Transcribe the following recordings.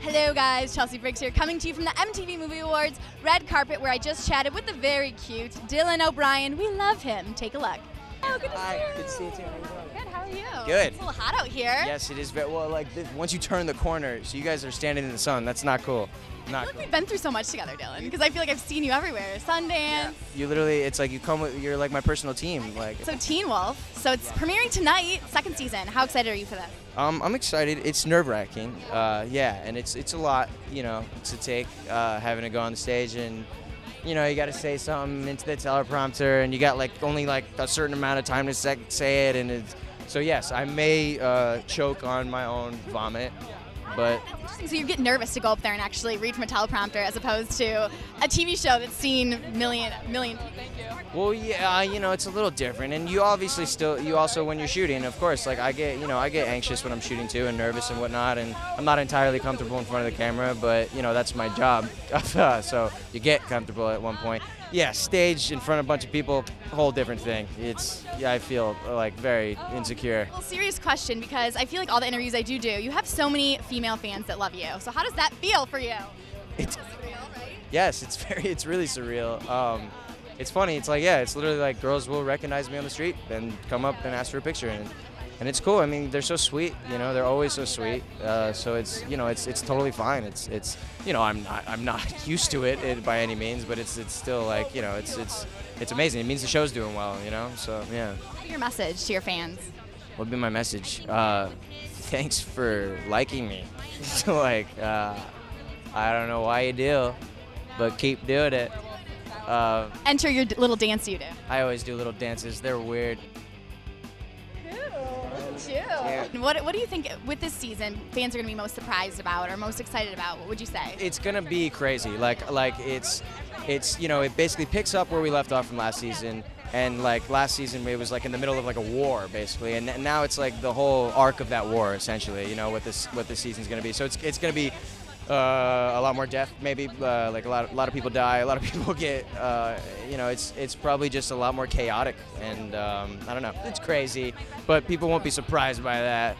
Hello guys, Chelsea Briggs here, coming to you from the MTV Movie Awards red carpet, where I just chatted with the very cute Dylan O'Brien. We love him. Take a look. Oh, good to see you. Good to see you too. How you doing? Good, how are you? Good. It's a little hot out here. Yes, it is. Well, like once you turn the corner, so you guys are standing in the sun. That's not cool. I feel like we've been through so much together, Dylan, because I feel like I've seen you everywhere. Sundance. Yeah. You literally, it's like you come with, you're like my personal team. Like. So Teen Wolf. So it's premiering tonight, second season. How excited are you for that? I'm excited. It's nerve-wracking. Yeah, and it's a lot, to take having to go on the stage and. You got to say something into the teleprompter, and you got only a certain amount of time to say it, and so yes, I may choke on my own vomit, but. That's interesting. So you get nervous to go up there and actually read from a teleprompter, as opposed to a TV show that's seen million. Thank you. Well, yeah, it's a little different, and you obviously you also when you're shooting, of course, I get anxious when I'm shooting too, and nervous and whatnot, and I'm not entirely comfortable in front of the camera, but that's my job, so you get comfortable at one point. Yeah, stage in front of a bunch of people, whole different thing. I feel very insecure. Well, serious question, because I feel like all the interviews I do, you have so many female fans that love you. So how does that feel for you? It's surreal, right? Yes, it's really surreal. It's funny. It's it's literally girls will recognize me on the street and come up and ask for a picture, and it's cool. I mean, they're so sweet. They're always so sweet. So it's totally fine. It's I'm not used to it by any means, but it's still it's amazing. It means the show's doing well. So yeah. What's your message to your fans? What would be my message? Thanks for liking me. I don't know why you do, but keep doing it. Enter your little dance you do. I always do little dances. They're weird. Cool. Yeah. What do you think with this season fans are going to be most surprised about or most excited about? What would you say? It's going to be crazy. It's it basically picks up where we left off from last season. And last season it was in the middle of a war basically, and now it's the whole arc of that war essentially. What this season's going to be. So it's going to be a lot more death, maybe a lot of people die, a lot of people get it's probably just a lot more chaotic, and I don't know, it's crazy, but people won't be surprised by that.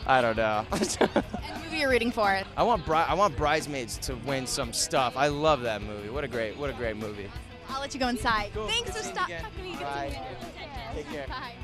I don't know. And movie you're rooting for? I want Bridesmaids to win some stuff. I love that movie. What a great movie. I'll let you go inside. Cool. Thanks for talking talking to me. Good to meet you. Take care. Bye.